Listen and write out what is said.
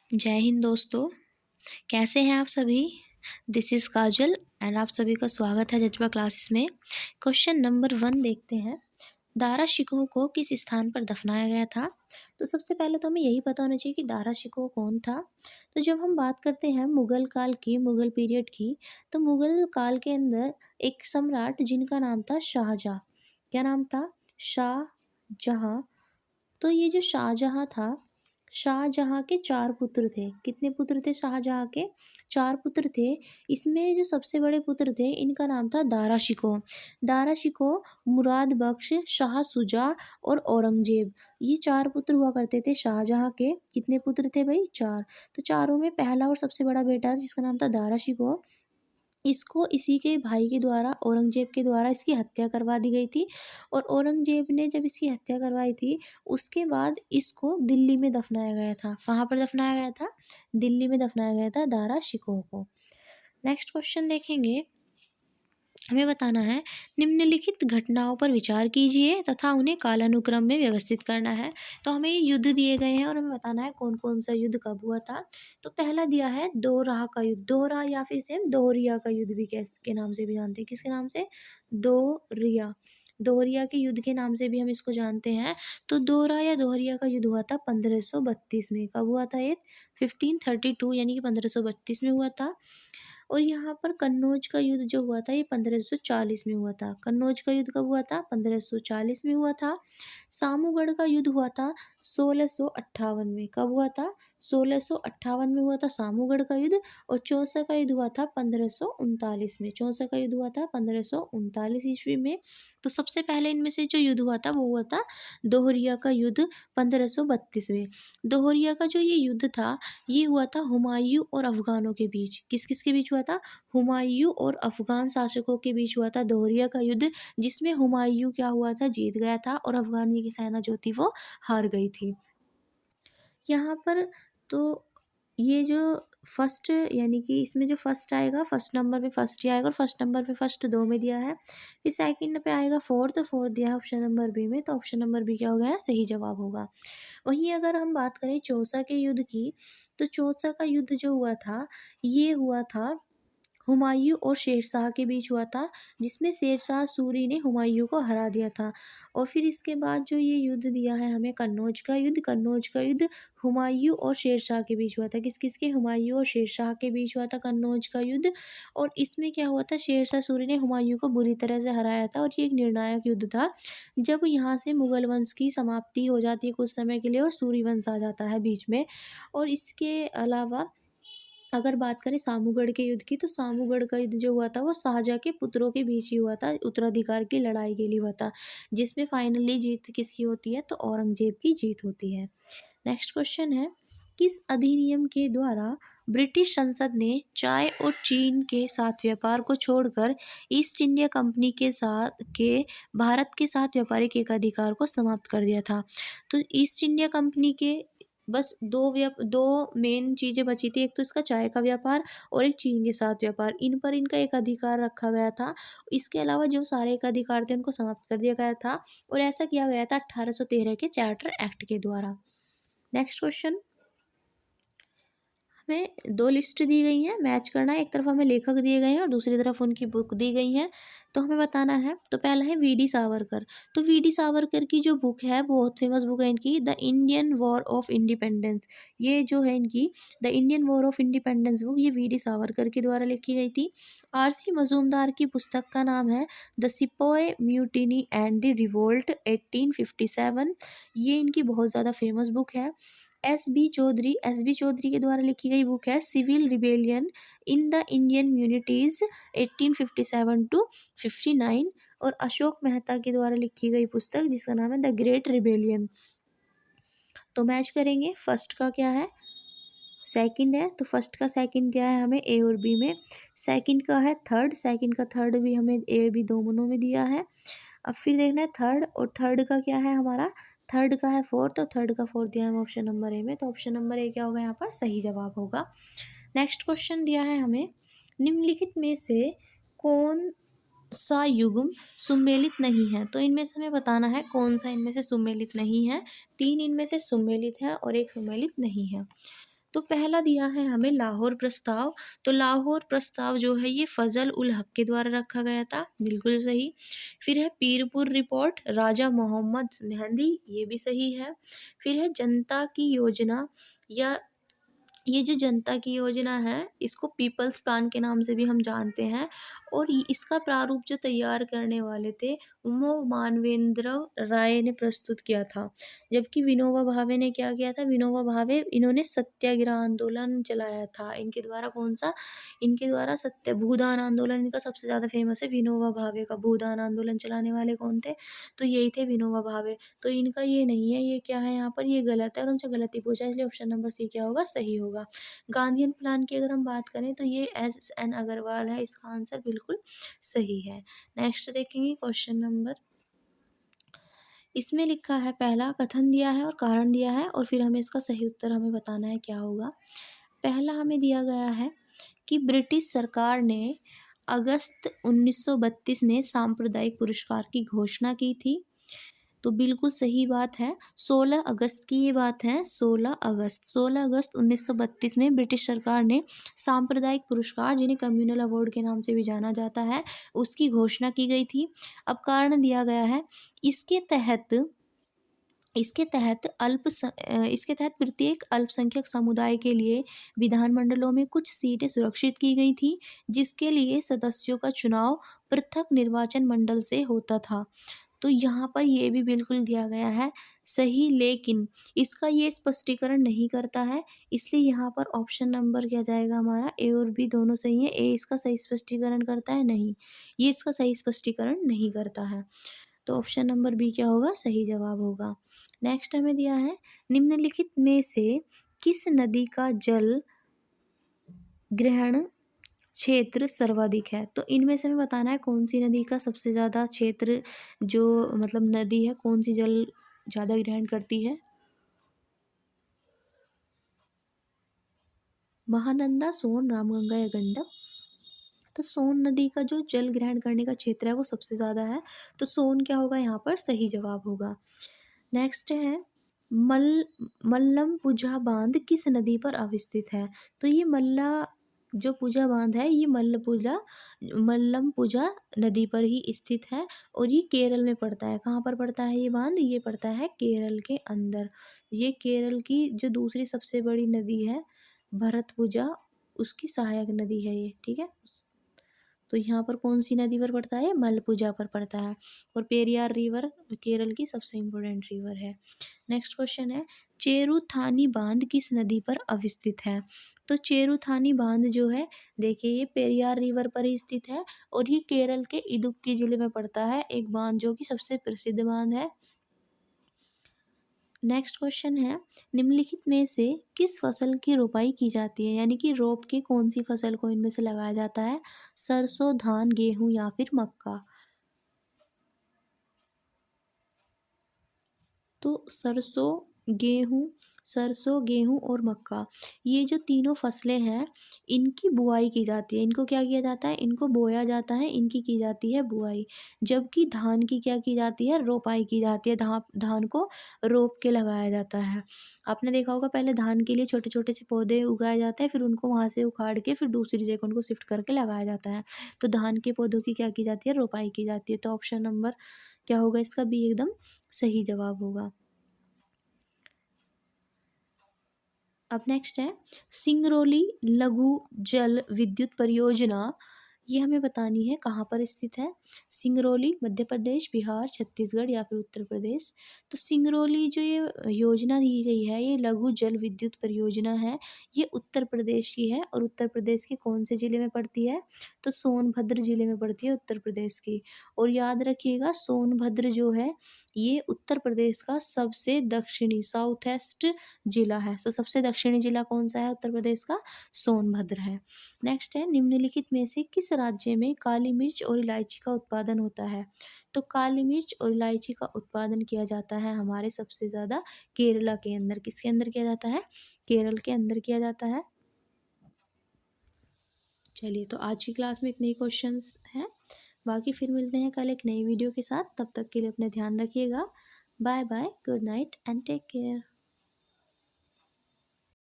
जय हिंद दोस्तों। कैसे हैं आप सभी। दिस इज़ काजल एंड आप सभी का स्वागत है जज्बा क्लासेस में। क्वेश्चन नंबर 1 देखते हैं। दारा शिकोह को किस स्थान पर दफनाया गया था। तो सबसे पहले तो हमें यही पता होना चाहिए कि दारा शिकोह कौन था। तो जब हम बात करते हैं मुग़ल काल की, मुग़ल पीरियड की, तो मुग़ल काल के अंदर एक सम्राट जिनका नाम था शाहजहाँ। क्या नाम था? शाहजहाँ। तो ये जो शाहजहाँ था, शाहजहाँ के 4 पुत्र थे। कितने पुत्र थे शाहजहाँ के? 4 पुत्र थे। इसमें जो सबसे बड़े पुत्र थे, इनका नाम था दारा शिकोह। दारा शिकोह, मुराद बख्श, शाह शुजा और औरंगज़ेब, ये 4 पुत्र हुआ करते थे शाहजहाँ के। कितने पुत्र थे भाई? 4। तो चारों में पहला और सबसे बड़ा बेटा जिसका नाम था दारा शिकोह, इसको इसी के भाई के द्वारा, औरंगज़ेब के द्वारा इसकी हत्या करवा दी गई थी। और औरंगज़ेब ने जब इसकी हत्या करवाई थी, उसके बाद इसको दिल्ली में दफनाया गया था। कहाँ पर दफनाया गया था? दिल्ली में दफनाया गया था दारा शिकोह को। नेक्स्ट क्वेश्चन देखेंगे। हमें बताना है, निम्नलिखित घटनाओं पर विचार कीजिए तथा उन्हें कालानुक्रम में व्यवस्थित करना है। तो हमें ये युद्ध दिए गए हैं और हमें बताना है कौन कौन सा युद्ध कब हुआ था। तो पहला दिया है दोराह का युद्ध। दोराह या फिर से हम दोहरिया का युद्ध भी के नाम से भी जानते हैं। किसके नाम से? दोहरिया। दोहरिया के युद्ध के नाम से भी हम इसको जानते हैं। तो दोहरा या दोहरिया का युद्ध हुआ था 1532 में। कब हुआ था ये? 1532 यानी कि 1532 में हुआ था। और यहाँ पर कन्नौज का युद्ध जो हुआ था, ये 1540 में हुआ था। कन्नौज का युद्ध कब हुआ था? 1540 में हुआ था। सामूगढ़ का युद्ध हुआ था 1658 में। कब हुआ था? 1658 में हुआ था सामूगढ़ का युद्ध। और चौसा का युद्ध हुआ था 1539 में। चौसा का युद्ध हुआ था 1539 ईस्वी में। तो सबसे पहले इनमें से जो युद्ध हुआ था वो हुआ था दोहरिया का युद्ध 1532 में। दोहरिया का जो ये युद्ध था, ये हुआ था हुमायूं और अफगानों के बीच। किस किस के बीच हुआ था? हुमायूं और अफगान शासकों के बीच हुआ था दोहरिया का युद्ध, जिसमें हुमायूं क्या हुआ था? जीत गया था और अफगानी की सेना जो थी वो हार गई थी। यहाँ पर तो ये जो फर्स्ट, यानी कि इसमें जो फर्स्ट आएगा, फर्स्ट नंबर पे फर्स्ट ही आएगा और फर्स्ट नंबर पे फर्स्ट 2 में दिया है। फिर सेकंड पे आएगा फोर्थ, फोर्थ दिया है ऑप्शन नंबर बी में। तो ऑप्शन नंबर बी क्या हो गया? सही जवाब होगा। वहीं अगर हम बात करें चौसा के युद्ध की, तो चौसा का युद्ध जो हुआ था, ये हुआ था हुमायूं और शेरशाह के बीच हुआ था, जिसमें शेरशाह सूरी ने हुमायूं को हरा दिया था। और फिर इसके बाद जो ये युद्ध दिया है हमें कन्नौज का युद्ध। कन्नौज का युद्ध हुमायूं और शेरशाह के बीच हुआ था। किस किस के? हुमायूं और शेरशाह के बीच हुआ था कन्नौज का युद्ध। और इसमें क्या हुआ था? शेरशाह सूरी ने हुमायूं को बुरी तरह से हराया था और ये एक निर्णायक युद्ध था। जब यहाँ से मुगल वंश की समाप्ति हो जाती है कुछ समय के लिए और सूरी वंश आ जाता है बीच में। और इसके अलावा अगर बात करें सामूगढ़ के युद्ध की, तो सामूगढ़ का युद्ध जो हुआ था वो शाहजहाँ के पुत्रों के बीच ही हुआ था, उत्तराधिकार की लड़ाई के लिए हुआ था, जिसमें फाइनली जीत किसकी होती है? तो औरंगजेब की जीत होती है। नेक्स्ट क्वेश्चन है, किस अधिनियम के द्वारा ब्रिटिश संसद ने चाय और चीन के साथ व्यापार को छोड़कर ईस्ट इंडिया कंपनी के भारत के साथ व्यापारिक एकाधिकार को समाप्त कर दिया था। तो ईस्ट इंडिया कंपनी के बस दो मेन चीज़ें बची थी, एक तो इसका चाय का व्यापार और एक चीन के साथ व्यापार। इन पर इनका एक अधिकार रखा गया था। इसके अलावा जो सारे एक अधिकार थे उनको समाप्त कर दिया गया था और ऐसा किया गया था 1813 के चार्टर एक्ट के द्वारा। नेक्स्ट क्वेश्चन, हमें 2 लिस्ट दी गई हैं, मैच करना है। एक तरफ हमें लेखक दिए गए हैं और दूसरी तरफ उनकी बुक दी गई है। तो हमें बताना है। तो पहला है वी.डी. सावरकर। तो वी.डी. सावरकर की जो बुक है, बहुत फेमस बुक है इनकी, the Indian war of independence. ये जो है इनकी the Indian war of independence book, ये वी.डी. सावरकर के द्वारा लिखी गई थी। आर.सी. मजूमदार की पुस्तक का नाम है the sepoy mutiny and the revolt 1857। ये इनकी बहुत ज़्यादा फेमस बुक है। एस बी चौधरी के द्वारा लिखी गई बुक है civil rebellion in the Indian mutinies 1857 to 59। और अशोक मेहता के द्वारा लिखी गई पुस्तक जिसका नाम है द ग्रेट रिबेलियन। तो मैच करेंगे, फर्स्ट का क्या है, सेकंड है, तो फर्स्ट का सेकंड क्या है हमें ए और बी में। सेकंड का है थर्ड, सेकंड का थर्ड भी हमें ए बी दोनों में दिया है। अब फिर देखना है थर्ड, और थर्ड का क्या है हमारा, थर्ड का है फोर्थ, और थर्ड का फोर्थ दिया है ऑप्शन नंबर ए में। तो ऑप्शन नंबर ए क्या होगा यहाँ पर? सही जवाब होगा। नेक्स्ट क्वेश्चन दिया है हमें, निम्नलिखित में से कौन सा युग्म सुमेलित नहीं है। तो इनमें से हमें बताना है कौन सा इनमें से सुमेलित नहीं है। 3 इनमें से सुमेलित है और 1 सुमेलित नहीं है। तो पहला दिया है हमें लाहौर प्रस्ताव। तो लाहौर प्रस्ताव जो है ये फजल उल हक के द्वारा रखा गया था, बिल्कुल सही। फिर है पीरपुर रिपोर्ट, राजा मोहम्मद मेहंदी, ये भी सही है। फिर है जनता की योजना, या ये जो जनता की योजना है इसको पीपल्स प्लान के नाम से भी हम जानते हैं। और इसका प्रारूप जो तैयार करने वाले थे वो मानवेंद्र राय ने प्रस्तुत किया था। जबकि विनोबा भावे ने क्या किया था, विनोबा भावे इन्होंने सत्याग्रह आंदोलन चलाया था। इनके द्वारा कौन सा, इनके द्वारा सत्य भूदान आंदोलन इनका सबसे ज़्यादा फेमस है, विनोबा भावे का। भूदान आंदोलन चलाने वाले कौन थे, तो यही थे विनोबा भावे। तो इनका ये नहीं है, ये क्या है यहाँ पर, ये गलत है और उनसे गलती पूछा, इसलिए ऑप्शन नंबर सी क्या होगा, सही होगा। गांधीयन प्लान की अगर हम बात करें तो ये एस.एन. अग्रवाल है, इसका आंसर बिल्कुल सही है। नेक्स्ट देखेंगे क्वेश्चन नंबर, इसमें लिखा है पहला कथन दिया है और कारण दिया है और फिर हमें इसका सही उत्तर हमें बताना है क्या होगा। पहला हमें दिया गया है कि ब्रिटिश सरकार ने अगस्त 1932 में सांप्रदायिक पुरस्कार की घोषणा की थी। तो बिल्कुल सही बात है, 16 अगस्त की ये बात है, 16 अगस्त 1932 में ब्रिटिश सरकार ने सांप्रदायिक पुरस्कार, जिन्हें कम्युनल अवार्ड के नाम से भी जाना जाता है, उसकी घोषणा की गई थी। अब कारण दिया गया है, इसके तहत इसके तहत प्रत्येक अल्पसंख्यक समुदाय के लिए विधानमंडलों में कुछ सीटें सुरक्षित की गई थी, जिसके लिए सदस्यों का चुनाव पृथक निर्वाचन मंडल से होता था। तो यहाँ पर ये भी बिल्कुल दिया गया है सही, लेकिन इसका ये स्पष्टीकरण नहीं करता है, इसलिए यहाँ पर ऑप्शन नंबर क्या जाएगा हमारा, ए और बी दोनों सही है। ए इसका सही स्पष्टीकरण करता है, नहीं, ये इसका सही स्पष्टीकरण नहीं करता है। तो ऑप्शन नंबर बी क्या होगा, सही जवाब होगा। नेक्स्ट हमें दिया है, निम्नलिखित में से किस नदी का जल ग्रहण क्षेत्र सर्वाधिक है। तो इनमें से हमें बताना है कौन सी नदी का सबसे ज़्यादा क्षेत्र, जो मतलब नदी है, कौन सी जल ज़्यादा ग्रहण करती है। महानंदा, सोन, रामगंगा या गंडक। तो सोन नदी का जो जल ग्रहण करने का क्षेत्र है वो सबसे ज़्यादा है, तो सोन क्या होगा यहाँ पर, सही जवाब होगा। नेक्स्ट है मल्लमपुझा बांध किस नदी पर अवस्थित है। तो ये जो पुजा बांध है ये मल्लमपुझा नदी पर ही स्थित है और ये केरल में पड़ता है। कहाँ पर पड़ता है ये बांध, ये पड़ता है केरल के अंदर। ये केरल की जो दूसरी सबसे बड़ी नदी है भरतपुझा, उसकी सहायक नदी है ये, ठीक है। तो यहाँ पर कौन सी नदी पर पड़ता है, मलपुजा पर पड़ता है। और पेरियार रिवर केरल की सबसे इम्पोर्टेंट रिवर है। नेक्स्ट क्वेश्चन है, चेरुथानी बांध किस नदी पर अवस्थित है। तो चेरुथानी बांध जो है, देखिए ये पेरियार रिवर पर ही स्थित है और ये केरल के इडुक्की जिले में पड़ता है, एक बांध जो कि सबसे प्रसिद्ध बांध है। नेक्स्ट क्वेश्चन है, निम्नलिखित में से किस फसल की रोपाई की जाती है, यानी कि रोप के कौन सी फसल को इनमें से लगाया जाता है, सरसों, धान, गेहूं या फिर मक्का। तो सरसों, गेहूं और मक्का, ये जो तीनों फसलें हैं इनकी बुआई की जाती है। इनको क्या किया जाता है, इनको बोया जाता है, इनकी की जाती है बुआई। जबकि धान की क्या की जाती है, रोपाई की जाती है। धान को रोप के लगाया जाता है। आपने देखा होगा पहले धान के लिए छोटे छोटे से पौधे उगाए जाते हैं, फिर उनको वहाँ से उखाड़ के फिर दूसरी जगह उनको शिफ्ट करके लगाया जाता है। तो धान के पौधों की क्या की जाती है, रोपाई की जाती है। तो ऑप्शन नंबर क्या होगा इसका, बी एकदम सही जवाब होगा। अब नेक्स्ट है, सिंगरौली लघु जल विद्युत परियोजना, ये हमें बतानी है कहाँ पर स्थित है। सिंगरौली मध्य प्रदेश, बिहार, छत्तीसगढ़ या फिर उत्तर प्रदेश। तो सिंगरौली जो ये योजना दी गई है, ये लघु जल विद्युत परियोजना है, ये उत्तर प्रदेश की है। और उत्तर प्रदेश के कौन से ज़िले में पड़ती है, तो सोनभद्र ज़िले में पड़ती है उत्तर प्रदेश की। और याद रखिएगा सोनभद्र जो है ये उत्तर प्रदेश का सबसे दक्षिणी साउथ ईस्ट जिला है। तो सबसे दक्षिणी जिला कौन सा है उत्तर प्रदेश का, सोनभद्र है। नेक्स्ट है, निम्नलिखित में से किस राज्य में काली मिर्च और इलायची का उत्पादन होता है। तो काली मिर्च और इलायची का उत्पादन किया जाता है हमारे सबसे ज़्यादा केरला के अंदर। किसके अंदर किया जाता है, केरल के अंदर किया जाता है। चलिए, तो आज की क्लास में इतने ही क्वेश्चंस हैं, बाकी फिर मिलते हैं कल एक नई वीडियो के साथ। तब तक के लिए अपना ध्यान रखिएगा। Bye bye, good night and take care.